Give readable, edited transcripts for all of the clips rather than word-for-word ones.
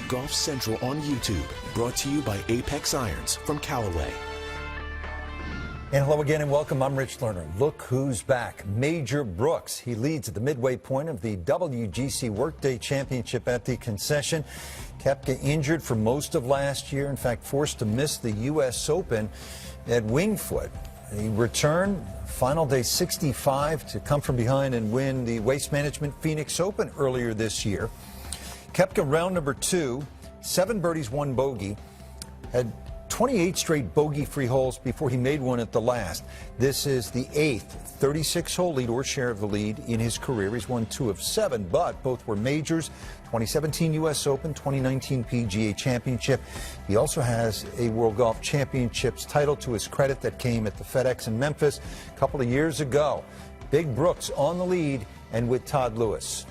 Golf Central on YouTube, brought to you by Apex Irons from Callaway. And hello again and welcome. I'm Rich Lerner. Look who's back. Major Brooks. He leads at the midway point of the WGC-Workday Championship at the concession. Koepka injured for most of last year. In fact, forced to miss the U.S. Open at Winged Foot. He returned final day 65 to come from behind and win the Waste Management Phoenix Open earlier this year. Koepka round number 2, 7 birdies, 1 bogey, had 28 straight bogey-free holes before he made one at the last. This is the 8th 36-hole lead or share of the lead in his career. He's won 2 of 7, but both were majors, 2017 U.S. Open, 2019 PGA Championship. He also has a World Golf Championships title to his credit that came at the FedEx in Memphis a couple of years ago. Big Brooks on the lead and with Todd Lewis.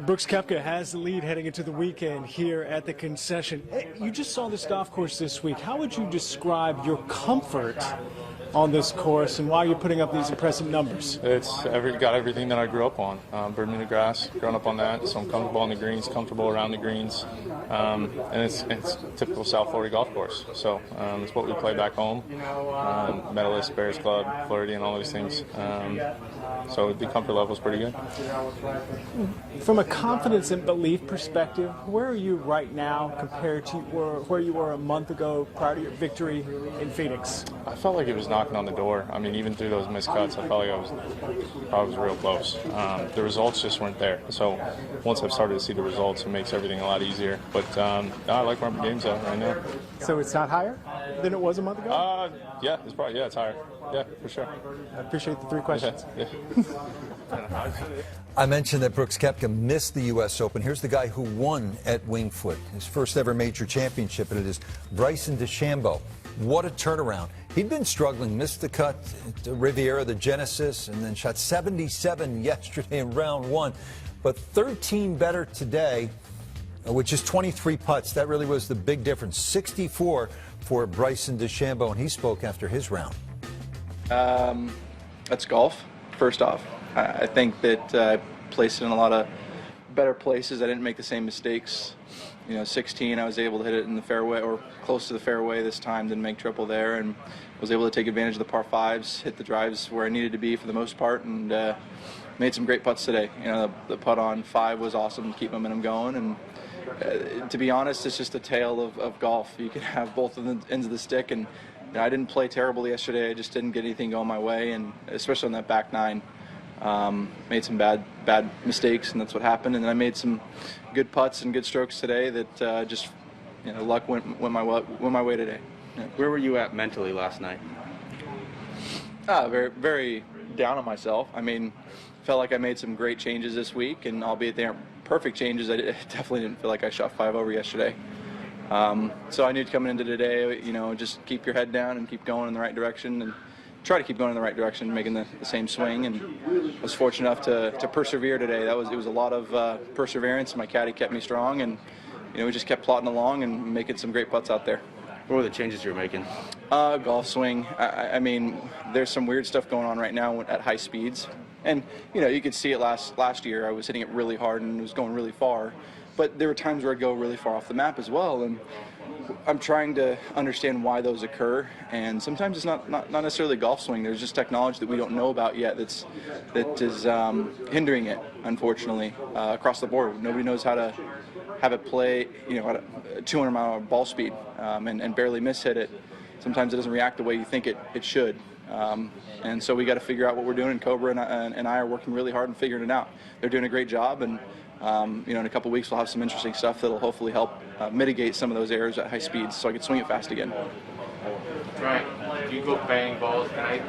Brooks Koepka has the lead heading into the weekend here at the concession. Hey, you just saw this golf course this week. How would you describe your comfort on this course and why you're putting up these impressive numbers? It's got everything that I grew up on. Bermuda grass, growing up on that, so I'm comfortable on the greens, comfortable around the greens, and it's typical South Florida golf course. So it's what we play back home. Medalist, Bears Club, Floridian, all those things. So the comfort level is pretty good. From a confidence and belief perspective, where are you right now compared to where you were a month ago prior to your victory in Phoenix? I felt like it was knocking on the door. I mean, even through those missed cuts, I felt like I was real close. The results just weren't there. So once I've started to see the results, it makes everything a lot easier. But I like where my game's at right now. So it's not higher than it was a month ago? Yeah, it's higher. Yeah, for sure. I appreciate the 3 questions. Yeah. I mentioned that Brooks Koepka missed the U.S. Open. Here's the guy who won at Winged Foot, his first ever major championship, and it is Bryson DeChambeau. What a turnaround. He'd been struggling, missed the cut at the Riviera, the Genesis, and then shot 77 yesterday in round 1. But 13 better today, which is 23 putts. That really was the big difference. 64 for Bryson DeChambeau, and he spoke after his round. That's golf, first off. I think that I placed it in a lot of better places. I didn't make the same mistakes. 16, I was able to hit it in the fairway or close to the fairway this time, didn't make triple there, and was able to take advantage of the par 5s, hit the drives where I needed to be for the most part, and made some great putts today. The putt on 5 was awesome to keep momentum going, and to be honest, it's just a tale of golf. You can have both of the ends of the stick, and I didn't play terrible yesterday. I just didn't get anything going my way, and especially on that back 9. Made some bad mistakes, and that's what happened. And then I made some good putts and good strokes today that just luck went my way today. Yeah. Where were you at mentally last night? Very, very down on myself. I mean, felt like I made some great changes this week, and albeit they aren't perfect changes, I definitely didn't feel like I shot 5 over yesterday. So I knew coming into today, just keep your head down and keep going in the right direction, and try to keep going in the right direction, making the same swing. And I was fortunate enough to persevere today. It was a lot of perseverance. My caddy kept me strong, and we just kept plodding along and making some great putts out there. What were the changes you were making? Golf swing. I mean, there's some weird stuff going on right now at high speeds, and you could see it last year. I was hitting it really hard and it was going really far, but there were times where I'd go really far off the map as well, and I'm trying to understand why those occur, and sometimes it's not necessarily golf swing. There's just technology that we don't know about yet that is hindering it, unfortunately, across the board. Nobody knows how to have it play, at a 200-mile ball speed and barely miss-hit it. Sometimes it doesn't react the way you think it should. And so we got to figure out what we're doing, and Cobra and I are working really hard and figuring it out. They're doing a great job, and in a couple weeks we'll have some interesting stuff that'll hopefully help mitigate some of those errors at high speeds so I can swing it fast again. Right. Do you go bang balls tonight?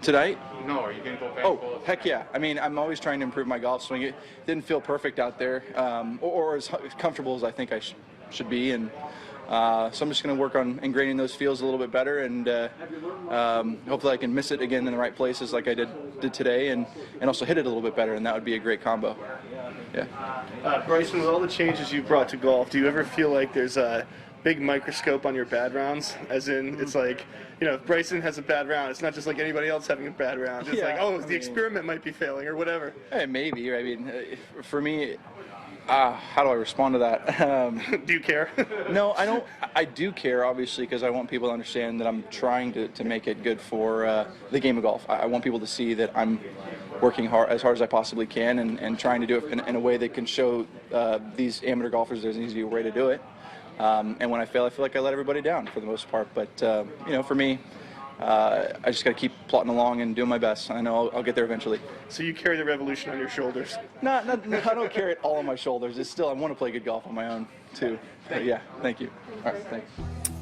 Tonight? No, are you going to go bang balls? Oh, heck yeah. I mean, I'm always trying to improve my golf swing. It didn't feel perfect out there, or as comfortable as I think I should be, and so I'm just going to work on ingraining those feels a little bit better, and hopefully I can miss it again in the right places like I did today, and also hit it a little bit better, and that would be a great combo. Yeah. Bryson, with all the changes you've brought to golf, do you ever feel like there's a big microscope on your bad rounds? As in, it's like, if Bryson has a bad round, it's not just like anybody else having a bad round. It's like, the experiment might be failing or whatever. Maybe. I mean, for me, How do I respond to that? Do you care? No, I don't. I do care, obviously, because I want people to understand that I'm trying to make it good for the game of golf. I want people to see that I'm working as hard as I possibly can and trying to do it in a way that can show these amateur golfers there's an easier way to do it. And when I fail, I feel like I let everybody down for the most part. But, for me, I just got to keep plotting along and doing my best. I know I'll get there eventually. So you carry the revolution on your shoulders? No, I don't carry it all on my shoulders. It's still, I want to play good golf on my own, too. But yeah, thank you. All right, thanks.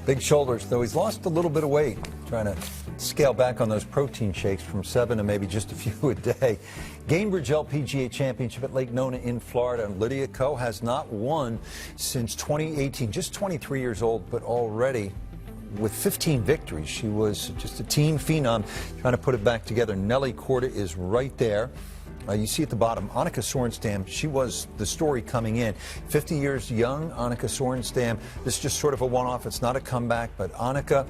Big shoulders, though. He's lost a little bit of weight, trying to scale back on those protein shakes from 7 to maybe just a few a day. Gainbridge LPGA Championship at Lake Nona in Florida. And Lydia Ko has not won since 2018. Just 23 years old, but already with 15 victories. She was just a teen phenom trying to put it back together. Nelly Korda is right there. You see at the bottom, Annika Sorenstam, she was the story coming in. 50 years young, Annika Sorenstam. This is just sort of a one-off. It's not a comeback, but Annika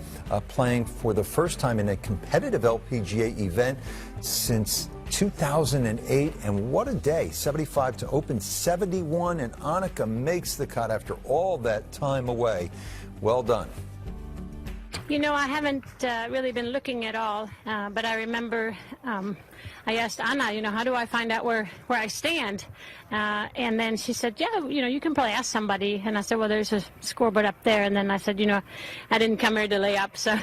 playing for the first time in a competitive LPGA event since 2008, and what a day. 75 to open 71, and Annika makes the cut after all that time away. Well done. You know, I haven't really been looking at all, but I remember I asked Anna, you know, how do I find out where I stand? And then she said, yeah, you know, you can probably ask somebody. And I said, well, there's a scoreboard up there. And then I said, you know, I didn't come here to lay up. So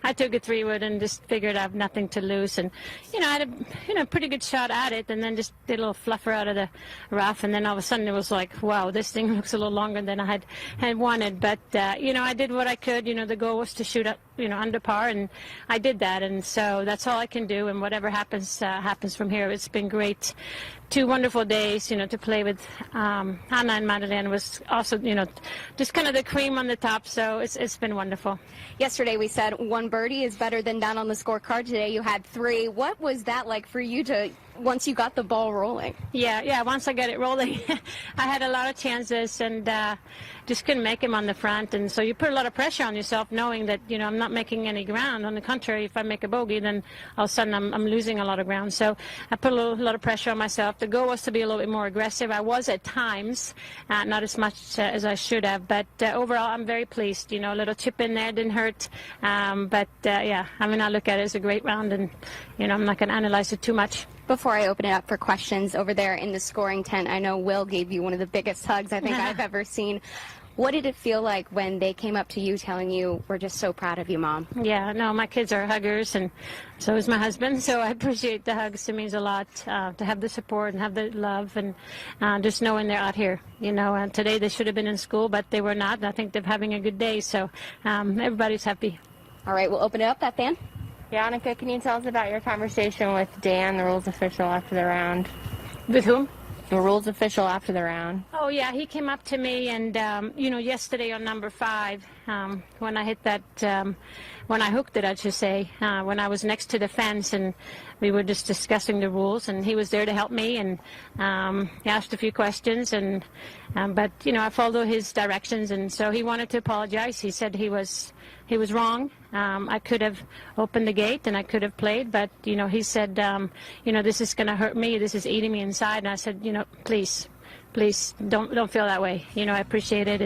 I took a 3-wood and just figured I have nothing to lose. And, you know, I had a pretty good shot at it and then just did a little fluffer out of the rough. And then all of a sudden it was like, wow, this thing looks a little longer than I had wanted. But, you know, I did what I could. You know, the goal was to shoot up, you know, under par. And I did that. And so that's all I can do. And whatever happens, happens from here. It's been great. 2 wonderful days, you know, to play with Anna and Madeleine was also, you know, just kind of the cream on the top. So it's been wonderful. Yesterday we said 1 birdie is better than down on the scorecard. Today you had 3. What was that like for you to once you got the ball rolling? Yeah, once I got it rolling, I had a lot of chances and just couldn't make them on the front. And so you put a lot of pressure on yourself knowing that, you know, I'm not making any ground. On the contrary, if I make a bogey, then all of a sudden I'm losing a lot of ground. So I put a lot of pressure on myself. The goal was to be a little bit more aggressive. I was at times, not as much as I should have. But overall, I'm very pleased. You know, a little chip in there didn't hurt. Yeah, I mean, I look at it as a great round and, you know, I'm not going to analyze it too much. Before I open it up for questions over there in the scoring tent, I know Will gave you one of the biggest hugs I think I've ever seen. What did it feel like when they came up to you telling you, we're just so proud of you, Mom? Yeah, no, my kids are huggers, and so is my husband, so I appreciate the hugs. It means a lot to have the support and have the love, and just knowing they're out here. You know, and today they should have been in school, but they were not. I think they're having a good day, so everybody's happy. All right, we'll open it up. That fan? Yeah, Annika, can you tell us about your conversation with Dan, the rules official, after the round? With whom? The rules official after the round. Oh, yeah, he came up to me and, you know, yesterday on number 5, when I hit that, when I hooked it, I should say, when I was next to the fence and we were just discussing the rules and he was there to help me and he asked a few questions and, but, you know, I followed his directions and so he wanted to apologize. He said he was wrong. I could have opened the gate and I could have played, but, you know, he said, you know, this is going to hurt me. This is eating me inside. And I said, you know, please don't feel that way. You know, I appreciate it.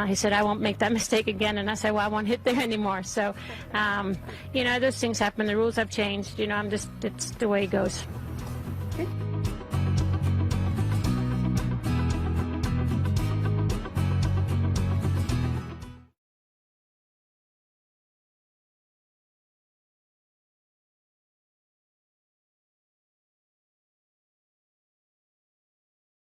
He said, I won't make that mistake again. And I said, well, I won't hit there anymore. So, you know, those things happen. The rules have changed. You know, it's the way it goes. Okay.